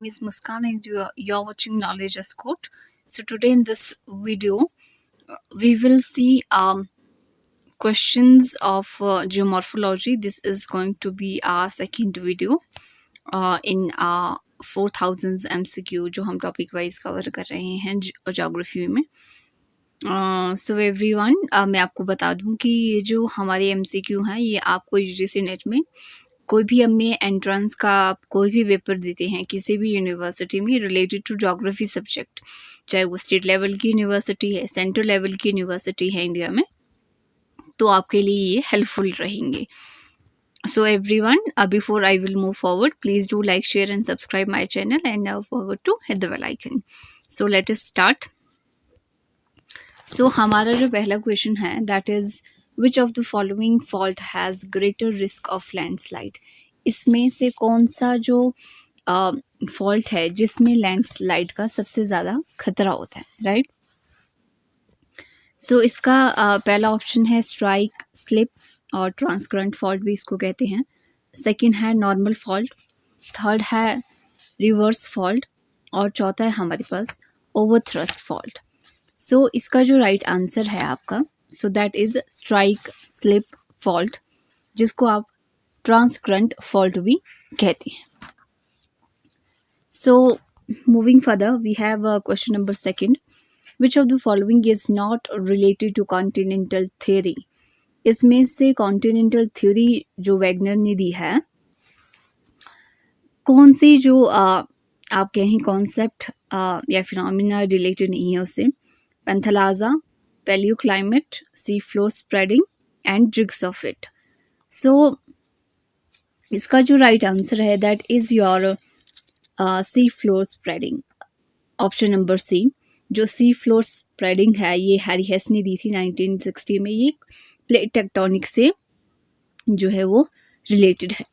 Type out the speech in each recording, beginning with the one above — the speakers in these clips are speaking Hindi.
Is Muskan and you're watching Knowledge as Code. So today in this video, we will see questions of geomorphology. This is going to be our second video in our 4000 MCQ जो हम टॉपिक वाइज कवर कर रहे हैं जोग्राफी में. सो एवरीवन, मैं आपको बता दूं कि ये जो हमारे MCQ हैं ये आपको UGC नेट में कोई भी हमें एंट्रेंस का आप कोई भी पेपर देते हैं किसी भी यूनिवर्सिटी में रिलेटेड टू ज्योग्राफी सब्जेक्ट, चाहे वो स्टेट लेवल की यूनिवर्सिटी है, सेंट्रल लेवल की यूनिवर्सिटी है इंडिया में, तो आपके लिए ये हेल्पफुल रहेंगे. So everyone, before I will move forward, please do like, share and subscribe my channel and never forget to hit the bell icon. So let us start. So हमारा जो पहला क्वेश्चन है that is which of the following fault has greater risk of landslide? इसमें से कौन सा जो फॉल्ट है जिसमें लैंडस्लाइड का सबसे ज़्यादा खतरा होता है, राइट? सो इसका पहला ऑप्शन है स्ट्राइक स्लिप और ट्रांसकरेंट फॉल्ट भी इसको कहते हैं. सेकंड है नॉर्मल फॉल्ट, थर्ड है रिवर्स फॉल्ट और चौथा है हमारे पास ओवरथ्रस्ट फॉल्ट. सो इसका जो राइट आंसर है आपका, so that is strike slip fault, जिसको आप ट्रांसकरेंट फॉल्ट भी कहते हैं. So moving further, we have question number second. Which of the following is not related to continental theory? इसमें से continental theory जो वैगनर ने दी है, कौन सी जो आप कहें कॉन्सेप्ट या फिनोमिना रिलेटेड नहीं है उससे? Panthalassa, paleo climate, sea floor spreading and jigs of it. So इसका जो राइट आंसर है that is your sea floor spreading, option number C. जो सी फ्लोर स्प्रेडिंग है ये हैरी हेस ने दी थी 1960 में. ये प्लेट टेक्टोनिक से जो है वो रिलेटेड है.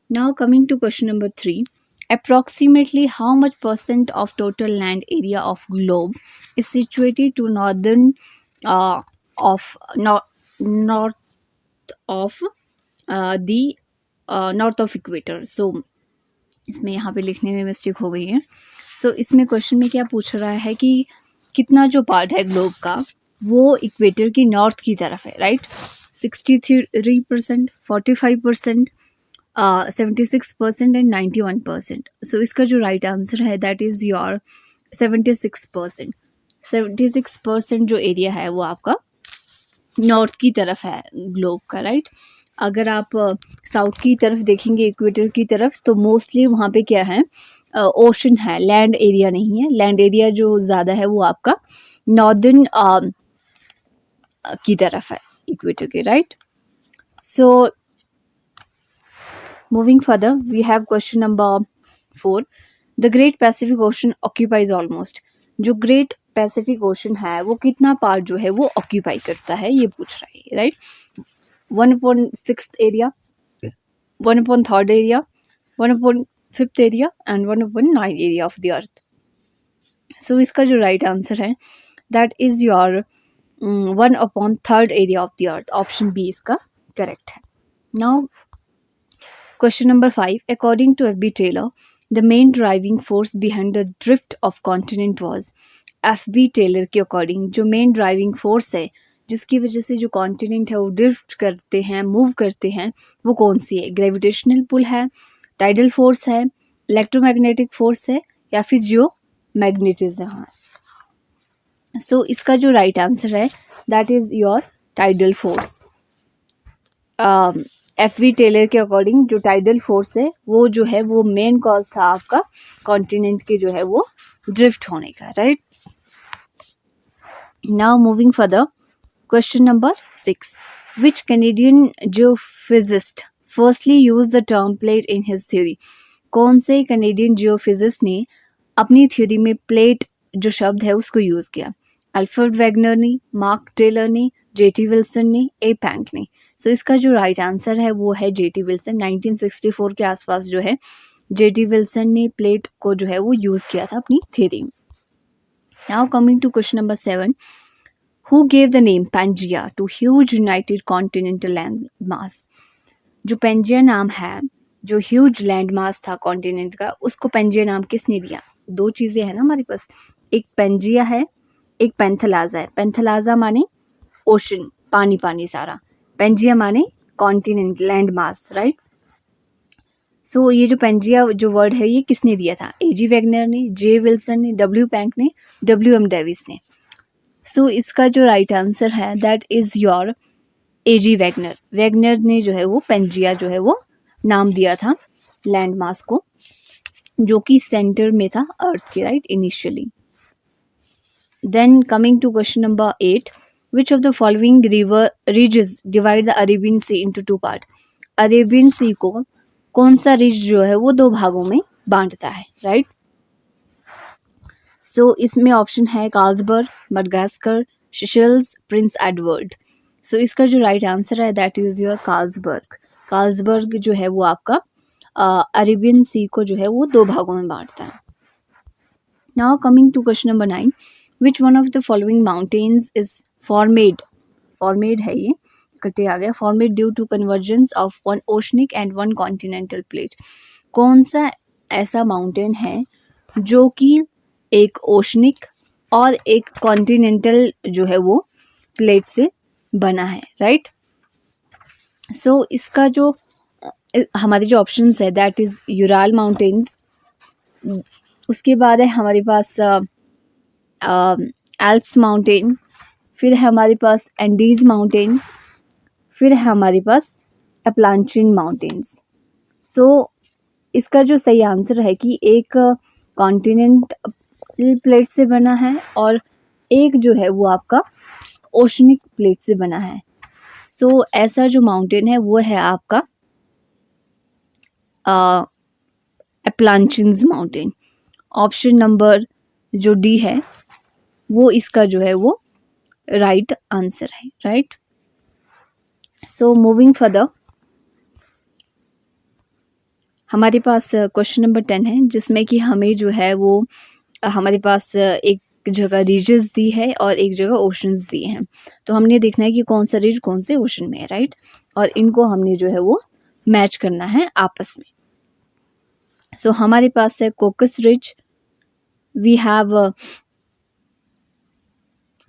Now coming to question number 3. Approximately how much % of total land area of globe is situated to northern of north of equator. So इसमें यहाँ पे लिखने में मिस्टेक हो गई है. सो इसमें क्वेश्चन में क्या पूछ रहा है कि कितना जो पार्ट है ग्लोब का वो इक्वेटर की नॉर्थ की तरफ है, राइट? 63%, 45%, 76% एंड 91%. सो इसका जो राइट आंसर है दैट इज योर 76%. 76% जो एरिया है वो आपका नॉर्थ की तरफ है ग्लोब का, राइट? अगर आप साउथ की तरफ देखेंगे इक्वेटर की तरफ तो मोस्टली वहाँ पे क्या है, ओशन है, लैंड एरिया नहीं है. लैंड एरिया जो ज़्यादा है वो आपका नॉर्दर्न की तरफ है इक्वेटर के, right? So moving further, we have question number 4. The great Pacific Ocean occupies almost. जो ग्रेट पैसिफिक ओशन है वो कितना पार्ट जो है वो ऑक्यूपाई करता है, ये पूछ रहा है, right? 1/6 area, 1/3 area, 1/5 area and 1/9 area of the earth. So इसका जो राइट आंसर है that is your 1/3 area of the earth. Option B इसका करेक्ट है. Now question number 5. According to FB Taylor the main driving force behind the drift of continent was. FB Taylor के अकॉर्डिंग जो मेन ड्राइविंग फोर्स है जिसकी वजह से जो कॉन्टिनेंट है वो ड्रिफ्ट करते हैं, मूव करते हैं, वो कौन सी है? ग्रेविटेशनल पुल है, टाइडल फोर्स है, इलेक्ट्रोमैग्नेटिक फोर्स है या फिर जियो मैग्नेटिज्म है? सो इसका जो राइट आंसर है that is your tidal force. FB Taylor के अकॉर्डिंग जो टाइडल फोर्स है वो जो है वो मेन कॉज था आपका कॉन्टिनेंट के जो है वो ड्रिफ्ट होने का, right? Now moving further, question number 6. Which Canadian geophysicist firstly used the term plate in his theory? कौन से कैनेडियन जियोफिजिस्ट ने अपनी थ्योरी में प्लेट जो शब्द है उसको यूज़ किया? अल्फ्रेड वैगनर ने, मार्क टेलर ने, JT विल्सन ने, ए पैंक ने. सो इसका जो राइट आंसर है वो है JT विल्सन. 1964 के आसपास जो है JT विल्सन ने प्लेट को जो है वो यूज़ किया था अपनी थ्योरी में. Now coming to question number 7. Who gave the name Pangea to huge united continental land mass? जो पेंजिया नाम है जो ह्यूज लैंड मास था कॉन्टिनेंट का, उसको पेंजिया नाम किसने दिया? दो चीज़ें हैं ना हमारे पास, एक पेंजिया है, एक पेंथलाजा है। पेंथलाजा माने ओशन, पानी पानी सारा, पेंजिया माने कॉन्टिनेंट, लैंड मास, राइट। सो ये जो पेंजिया जो वर्ड है ये किसने दिया था? एजी वैगनर ने, जे विल्सन ने, डब्ल्यू पैंक ने, डब्ल्यू एम डेविस ने। सो इसका जो राइट आंसर है that is your AG Wagner. Wagner ने जो है वो पेंजिया जो है वो नाम दिया था लैंड मास को, जो कि सेंटर में था अर्थ के, right, initially. Then coming to question number 8, which of the following river ridges divide the Arabian sea into two part? Arabian sea को कौन सा रिज जो है वो दो भागों में बांटता है, राइट। सो इसमें ऑप्शन है Carlsberg, Madagascar, Seychelles, Prince Edward. सो इसका जो राइट आंसर है that is your Carlsberg. Carlsberg जो है वो आपका अरेबियन सी को जो है वो दो भागों में बांटता है। Now coming to question number 9, which one of the following mountains is formed, formed है ये, इकट्ठे आ गया, formed due to convergence of one oceanic and one continental plate. कौन सा ऐसा माउंटेन है जो कि एक ओशनिक और एक कॉन्टिनेंटल जो है वो प्लेट से बना है, राइट। सो इसका जो हमारे जो ऑप्शंस है दैट इज यूराल माउंटेन्स, उसके बाद है हमारे पास एल्प्स माउंटेन, फिर है हमारे पास एंडीज माउंटेन, फिर है हमारे पास एप्लांचिन माउंटेन्स। सो इसका जो सही आंसर है कि एक कॉन्टिनेंट प्लेट से बना है और एक जो है वो आपका ओशनिक प्लेट से बना है। सो ऐसा जो माउंटेन है वो है आपका एप्लांचिन्स माउंटेन। ऑप्शन नंबर जो डी है वो इसका जो है वो राइट आंसर है, राइट। सो मूविंग फर्दर, हमारे पास क्वेश्चन नंबर 10 है जिसमें कि हमें जो है वो हमारे पास एक जगह रीजेस दी है और एक जगह ओशंस दिए हैं। तो हमने देखना है कि कौन सा रीज कौन से ओशन में है, राइट, और इनको हमने जो है वो मैच करना है आपस में। सो हमारे पास है कोकस रिज, वी हैव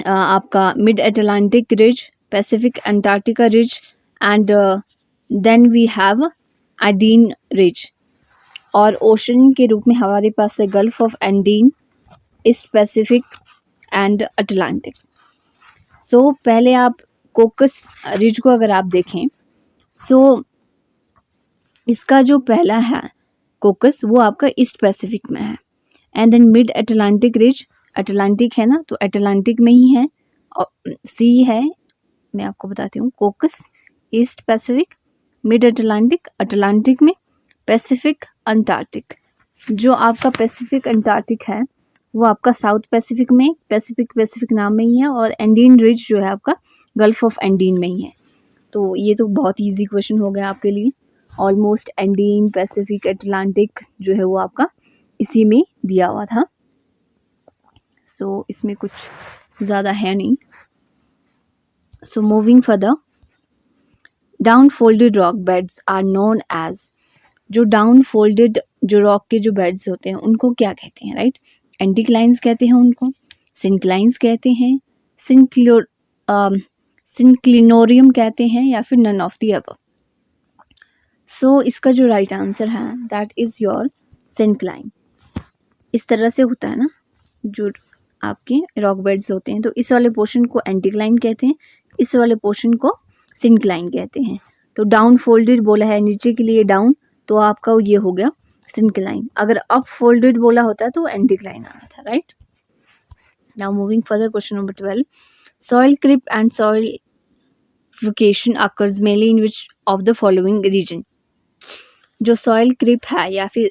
आपका mid Atlantic ridge, Pacific Antarctica ridge, and then we have Andean ridge. और ओशन के रूप में हमारे पास है gulf of Andean, east Pacific and Atlantic. So पहले आप कोकस रिज को अगर आप देखें, सो इसका जो पहला है कोकस वो आपका ईस्ट पैसिफिक में है, and then mid Atlantic ridge, Atlantic है ना, तो अटलांटिक में ही है, और सी है, मैं आपको बताती हूँ, कोकस east Pacific, mid Atlantic Atlantic में, पैसिफिक अंटार्कटिक। जो आपका पैसिफिक अंटार्कटिक है वो आपका साउथ पैसिफिक में, पैसिफिक नाम में ही है, और एंडीन रिज जो है आपका गल्फ ऑफ एंडीन में ही है। तो ये तो बहुत इजी क्वेश्चन हो गया आपके लिए। ऑलमोस्ट एंडीन, पैसिफिक, अटलांटिक जो है वो आपका इसी में दिया हुआ था। सो इसमें कुछ ज़्यादा है नहीं। So moving further, down folded rock beds are known as, जो डाउन फोल्डेड जो रॉक के जो बेड्स होते हैं उनको क्या कहते हैं, राइट। एंटीक्लाइंस कहते हैं उनको, सिंक्लाइंस कहते हैं, सिंक्लिनोरियम कहते हैं, या फिर नन ऑफ द अबव। सो इसका जो राइट आंसर है दैट इज योर सिंक्लाइन। इस तरह से होता है ना जो आपके रॉक बेड्स होते हैं, तो इस वाले पोर्शन को एंटीक्लाइन कहते हैं, इस वाले पोर्शन को सिंक्लाइन कहते हैं। तो डाउन फोल्डेड बोला है नीचे के लिए डाउन, तो आपका ये हो गया सिंक्लाइन। अगर अप फोल्डेड बोला होता है तो एंटीक्लाइन आना था, right. Now moving further, question number 12, soil creep and soil fluction occurs mainly in which of the following region. जो सॉइल क्रिप है या फिर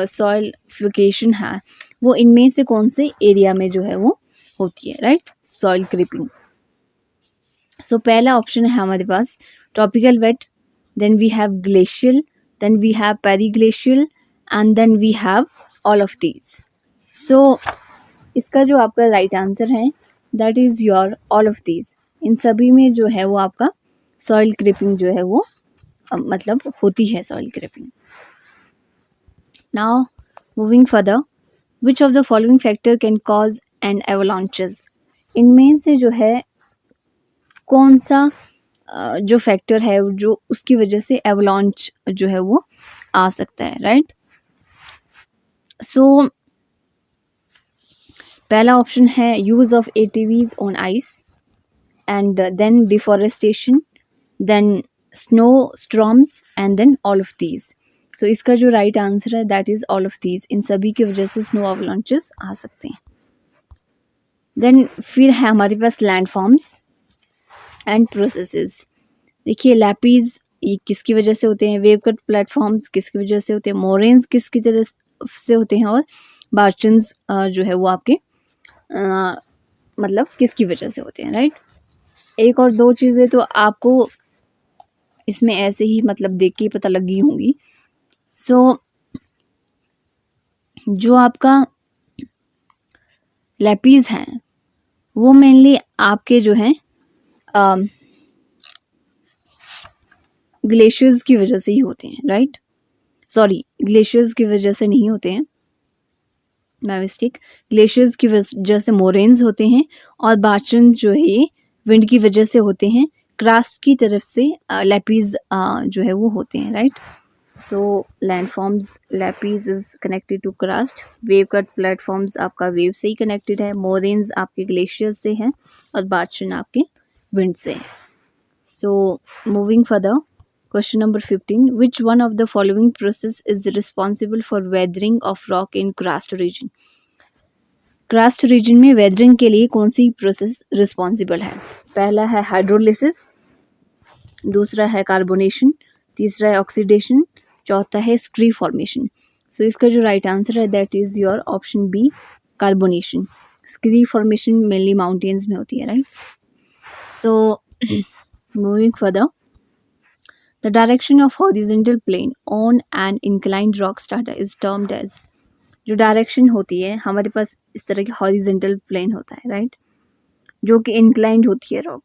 सॉइल फ्लुकेशन है वो इनमें से कौन से एरिया में जो है वो होती है, राइट, सॉइल क्रिपिंग। सो पहला ऑप्शन है हमारे पास tropical wet, then we have glacial, then we have periglacial, and then we have all of these. So इसका जो आपका राइट आंसर है that is your all of these। इन सभी में जो है वो आपका सॉइल क्रिपिंग जो है वो मतलब होती है soil creeping. Now moving further, which of the following factor can cause an avalanches? इनमें से जो है कौन सा जो फैक्टर है जो उसकी वजह से एवलांच जो है वो आ सकता है, राइट? सो पहला ऑप्शन है use of ATVs on ice, and then deforestation, then snow storms, and then all of these. So इसका जो राइट आंसर है that is all of these. इन सभी की वजह से स्नो एवलांचेस आ सकते हैं। देन फिर है हमारे पास लैंडफॉर्म्स एंड प्रोसेसेस। देखिए लैपीज ये किसकी वजह से होते हैं, वेव कट प्लेटफॉर्म्स किसकी वजह से होते हैं, मोरेन्स किसकी तरह से होते हैं, और बार्चन्स जो है वो आपके मतलब किसकी वजह से होते हैं, राइट? एक और दो चीज़ें तो आपको इसमें ऐसे ही मतलब देख के ही पता लग गई होंगी। सो जो आपका लैपीज हैं वो मेनली आपके जो हैं ग्लेशियर्स की वजह से ही होते हैं, राइट? सॉरी, ग्लेशियर्स की वजह से नहीं होते हैं, माय मिस्टेक। ग्लेशियर्स की वजह से मोरेन्स होते हैं, और बार्चन जो है ये विंड की वजह से होते हैं। क्रास्ट की तरफ से लैपीज जो है वो होते हैं, right? So landforms lapies is connected to karst, wave cut platforms आपका वेव से ही कनेक्टेड है, मोरेन्स आपके ग्लेशियर्स से हैं, और बार्चन आपके विंड से है। So moving further, question number 15, which one of the following process is responsible for weathering of rock in karst region? karst region में weathering के लिए कौन सी प्रोसेस रिस्पॉन्सिबल है? पहला है हाइड्रोलिसिस, दूसरा है कार्बोनेशन, तीसरा है ऑक्सीडेशन, चौथा है स्क्री फॉर्मेशन। सो इसका जो राइट आंसर है that is your option B, carbonation. Scree formation mainly mountains में होती है, right? So moving further, the direction of horizontal plane on an inclined rock strata is termed as। जो डायरेक्शन होती है हमारे पास इस तरह की हॉरिजेंटल प्लेन होता है, राइट? जो कि इंक्लाइंड होती है रॉक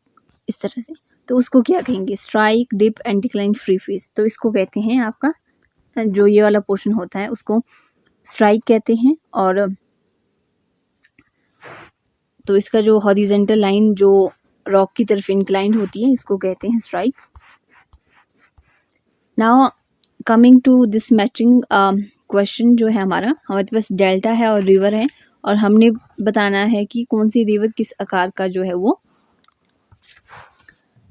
इस तरह से, तो उसको क्या कहेंगे? Strike, dip and decline free face. तो इसको कहते हैं आपका जो ये वाला पोर्शन होता है उसको स्ट्राइक कहते हैं, और तो इसका जो हॉरिजेंटल लाइन जो रॉक की तरफ इंक्लाइंड होती है इसको कहते हैं strike. Now coming to this matching question जो है हमारे पास डेल्टा है और रिवर है, और हमने बताना है कि कौन सी रिवर किस आकार का जो है वो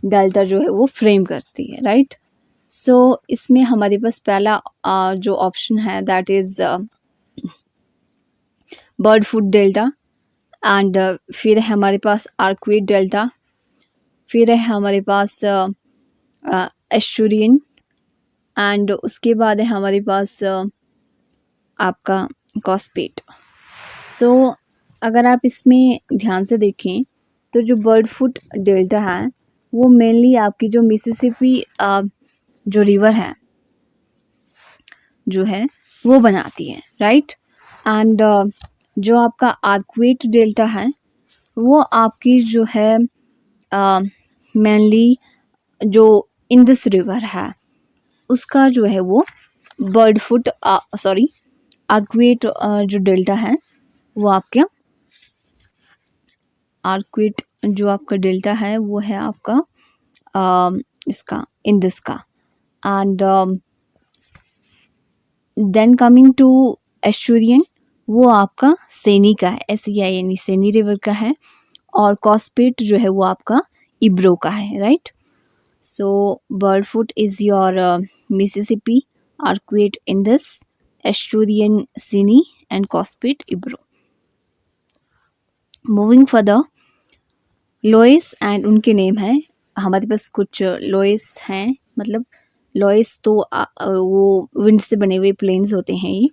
डेल्टा जो है वो फ्रेम करती है, राइट? सो इसमें हमारे पास पहला जो ऑप्शन है that is bird foot delta, and फिर है हमारे पास आर्क्वेट डेल्टा, फिर है हमारे पास एस्चुरियन, एंड उसके बाद है हमारे पास आपका कॉस्पेट। सो अगर आप इसमें ध्यान से देखें तो जो बर्ड फुट डेल्टा है वो मेनली आपकी जो मिसिसिपी जो रिवर है जो है वो बनाती है, राइट? एंड जो आपका आर्क्वेट डेल्टा है वो आपकी जो है मेनली जो इंदस रिवर है उसका जो है वो बर्ड फुट सॉरी आर्क्वेट जो डेल्टा है वो आपका आर्क्वेट जो आपका डेल्टा है वो है आपका इसका इंदस का। एंड देन कमिंग टू एस्चुरियन, वो आपका सेनी का है, SEINE सेनी रिवर का है, और कॉस्पेट जो है वो आपका इब्रो का है, right? So bird foot is your Mississippi, arcuate Indus, estuarine Seine, and cuspate Ebro. Moving further, loess and उनके नेम है। हमारे पास कुछ लोएस हैं, मतलब लोएस तो वो विंड से बने हुए प्लेन्स होते हैं ये,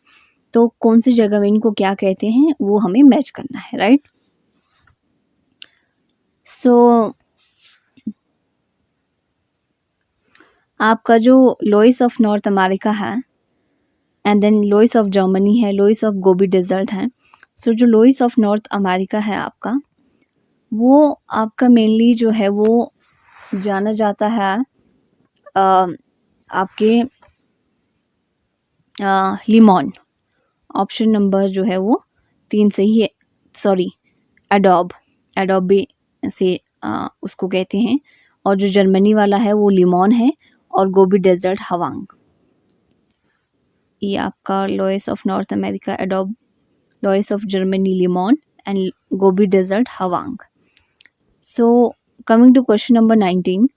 तो कौन सी जगह में इनको क्या कहते हैं वो हमें मैच करना है, राइट? सो आपका जो लोइस ऑफ नॉर्थ अमेरिका है, and then loess of Germany है, लोइस ऑफ गोबी डेजर्ट है। सो जो लोइस ऑफ नॉर्थ अमेरिका है आपका, वो आपका मेनली जो है वो जाना जाता है आपके लिमोन, ऑप्शन नंबर जो है वो 3 सही है, सॉरी एडोब से उसको कहते हैं, और जो जर्मनी वाला है वो लिमोन है, और गोबी डेजर्ट हवांग। ये आपका loess of North America adobe, loess of Germany limon, and Gobi desert Hwang. So coming to question number 19,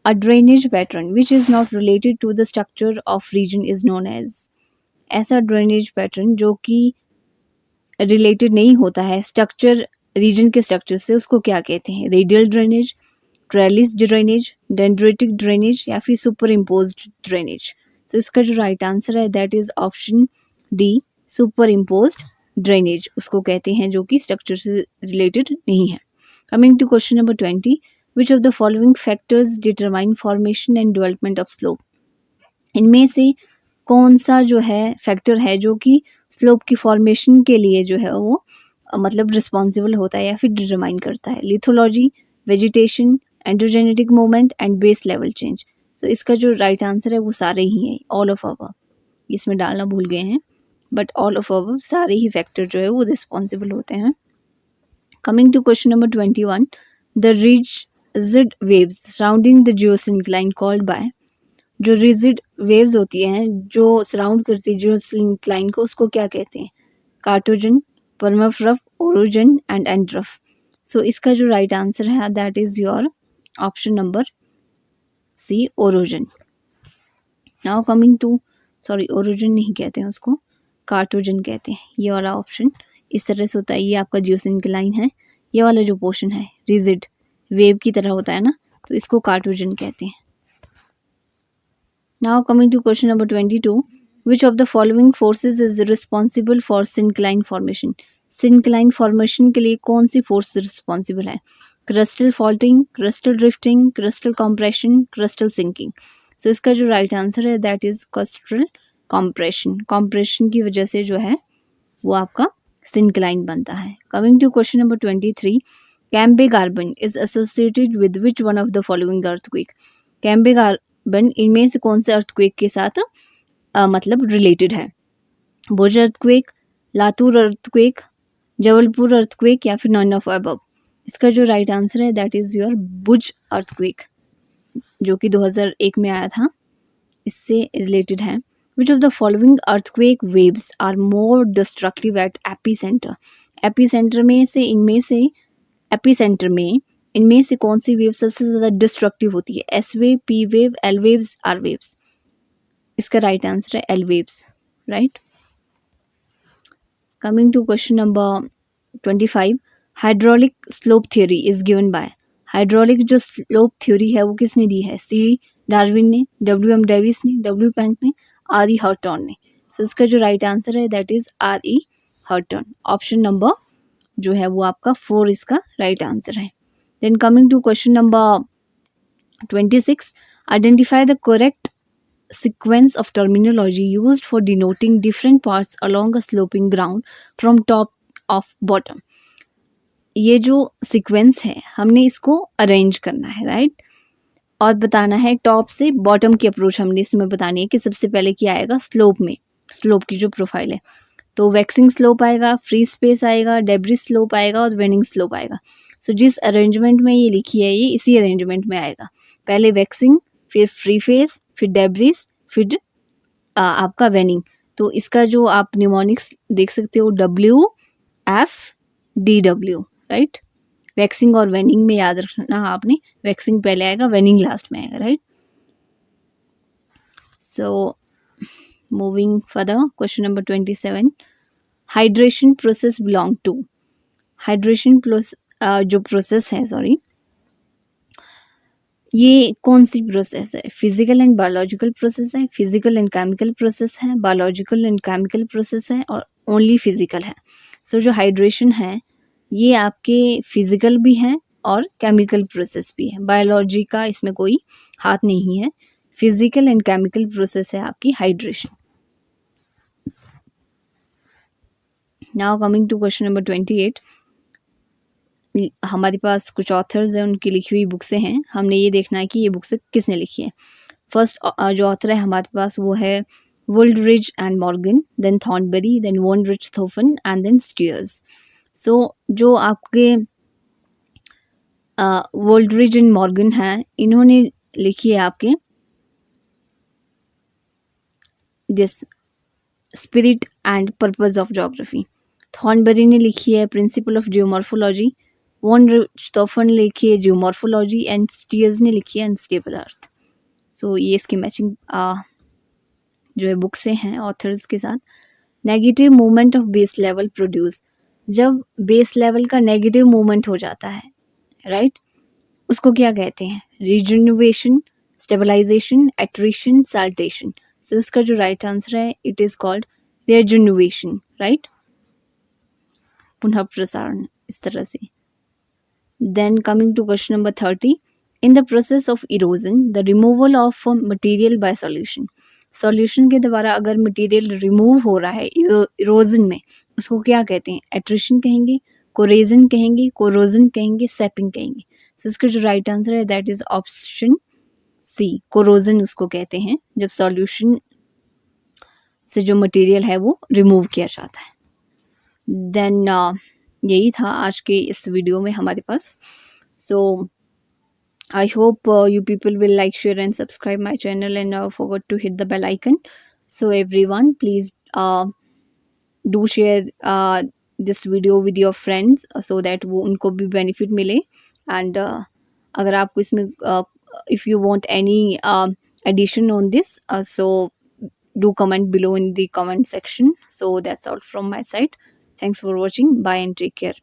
a drainage pattern which is not related to the structure of region is known as। ऐसा ड्रेनेज पैटर्न जो कि रिलेटेड नहीं होता है स्ट्रक्चर, रीजन के स्ट्रक्चर से, उसको क्या कहते हैं? Radial drainage, trellis drainage, dendritic drainage, या फिर सुपर इम्पोज्ड ड्रेनेज। सो इसका जो राइट आंसर है that is option D, super imposed drainage उसको कहते हैं, जो कि स्ट्रक्चर से रिलेटेड नहीं है। Coming to question number 20, which of the following factors determine formation and development of slope. इनमें से कौन सा जो है फैक्टर है जो कि स्लोप की फॉर्मेशन के लिए जो है वो मतलब रिस्पॉन्सिबल होता है या फिर डिटरमाइन करता है? Lithology, vegetation, endogenetic movement, and base level change. So इसका जो राइट आंसर है वो सारे ही हैं, ऑल ऑफ अबव। इसमें डालना भूल गए हैं, बट ऑल ऑफ अबव सारे ही फैक्टर जो है वो रिस्पॉन्सिबल होते हैं। Coming to question number 21, the rigid waves surrounding the geosyncline called by. जो रिजिड वेव्स होती हैं जो सराउंड करती है जियोसिंक्लाइन को, उसको क्या कहते हैं? कार्टोजन, परमाफ्रफ, ओरोजन, एंड एंड्रफ। सो इसका जो राइट आंसर है that is your option number C, orogen. Now coming to, sorry orogen नहीं कहते हैं उसको, कार्टोजन कहते हैं। ये वाला ऑप्शन इस तरह से होता है, ये आपका जियोसिंक्लाइन है, ये वाला जो पोर्शन है रिजिड वेव की तरह होता है ना, तो इसको कार्टोजन कहते हैं। Now coming to question number 22, which of the following forces is responsible for syncline formation? Syncline formation के लिए कौन सी फोर्स रिस्पॉन्सिबल है? Crustal faulting, crustal drifting, crustal compression, crustal sinking. So इसका जो राइट आंसर है that is crustal compression. Compression की वजह से जो है वो आपका syncline बनता है। Coming to question number 23, Cambay graben is associated with which one of the following earthquake. Cambay graben इनमें से कौन से अर्थक्वेक के साथ मतलब रिलेटेड है? Bhuj earthquake, Latur earthquake, Jabalpur earthquake, या फिर नन ऑफ अबव। इसका जो राइट आंसर है that is your Bhuj earthquake, जो कि 2001 में आया था, इससे रिलेटेड है। Which of the following earthquake waves are more destructive at epicenter. Epicenter में से एपीसेंटर में इनमें से कौन सी वेव सबसे ज़्यादा डिस्ट्रक्टिव होती है? S wave, P wave, L waves, R waves. इसका राइट आंसर है L waves, right. Coming to question number 25, hydraulic slope theory is given by. Hydraulic जो स्लोप थ्योरी है वो किसने दी है? सी डार्विन ने, डब्ल्यू एम डेविस ने, डब्ल्यू पैंक ने, आर ई हर्टन ने। सो इसका जो राइट आंसर है that is R E Horton. Option number जो है वो आपका 4 इसका राइट आंसर है। Then coming to question number 26, identify the correct sequence of terminology used for denoting different parts along a sloping ground from top of bottom। ये जो सीक्वेंस है हमने इसको अरेंज करना है, राइट, और बताना है टॉप से बॉटम की अप्रोच हमने इसमें बतानी है कि सबसे पहले क्या आएगा स्लोप में, स्लोप की जो प्रोफाइल है, तो वैक्सिंग स्लोप आएगा, फ्री स्पेस आएगा, डेब्रिस स्लोप आएगा और वेनिंग स्लोप आएगा। सो जिस अरेंजमेंट में ये लिखी है ये इसी अरेंजमेंट में आएगा, पहले वैक्सिंग, फिर फ्री फेस, फिर डेब्रिस, फिर आपका वेनिंग। तो इसका जो आप निमोनिक्स देख सकते हो WFDW, राइट। वैक्सिंग और वेनिंग में याद रखना आपने, वैक्सिंग पहले आएगा, वेनिंग लास्ट में आएगा, right. So moving further, question number 27, hydration process belong to. Hydration जो प्रोसेस है, सॉरी, ये कौन सी प्रोसेस है? फिजिकल एंड बायोलॉजिकल प्रोसेस है, फिजिकल एंड केमिकल प्रोसेस है, बायोलॉजिकल एंड केमिकल प्रोसेस है, और ओनली फिजिकल है। सो जो हाइड्रेशन है ये आपके फिजिकल भी है और केमिकल प्रोसेस भी है, बायोलॉजी का इसमें कोई हाथ नहीं है, फिजिकल एंड केमिकल प्रोसेस है आपकी hydration. Now coming to question number 28, हमारे पास कुछ ऑथर्स हैं, उनकी लिखी हुई बुक्सें हैं, हमने ये देखना है कि ये बुक्स किसने लिखी है। फर्स्ट जो ऑथर है हमारे पास वो है Woolridge and Morgan, then Thornbury, then von Richthofen and then Steers. So जो आपके वोल्ड्रिज एंड मॉर्गन हैं, इन्होंने लिखी है आपके this spirit and purpose of geography. Thornbury ने लिखी है प्रिंसिपल ऑफ जियोमॉर्फोलॉजी, वॉन रिchthofen ने लिखी है जियोमॉर्फोलॉजी एंड स्टीयर्स ने लिखी है अनस्टेबल अर्थ। सो ये इसकी मैचिंग जो है बुक से हैं ऑथर्स के साथ। Negative movement of base level produce, जब बेस लेवल का नेगेटिव मूवमेंट हो जाता है, राइट, उसको क्या कहते हैं? रिजन्युएशन, स्टेबलाइजेशन, एट्रिशन, साल्टेशन। सो इसका जो राइट आंसर है it is called rejuvenation, right, पुनः प्रसारण, इस तरह से। Then coming to question number 30, in the process of erosion the removal of material by solution, solution के द्वारा अगर मटेरियल रिमूव हो रहा है इरोजन में, उसको क्या कहते हैं? एट्रिशन कहेंगे, कोरेजन कहेंगे, कोरोजन कहेंगे, सेपिंग कहेंगे। सो इसका जो राइट आंसर है that is option C, corrosion उसको कहते हैं जब सॉल्यूशन से जो मटेरियल है वो रिमूव किया जाता है। देन यही था आज के इस वीडियो में हमारे पास। सो I hope you people will like, share and subscribe my channel and forget to hit the bell icon. So everyone please do share this video with your friends so that वो उनको भी benefit मिले। and अगर आपको इसमें if you want any addition on this, so do comment below in the comment section. So that's all from my side. Thanks for watching. Bye and take care.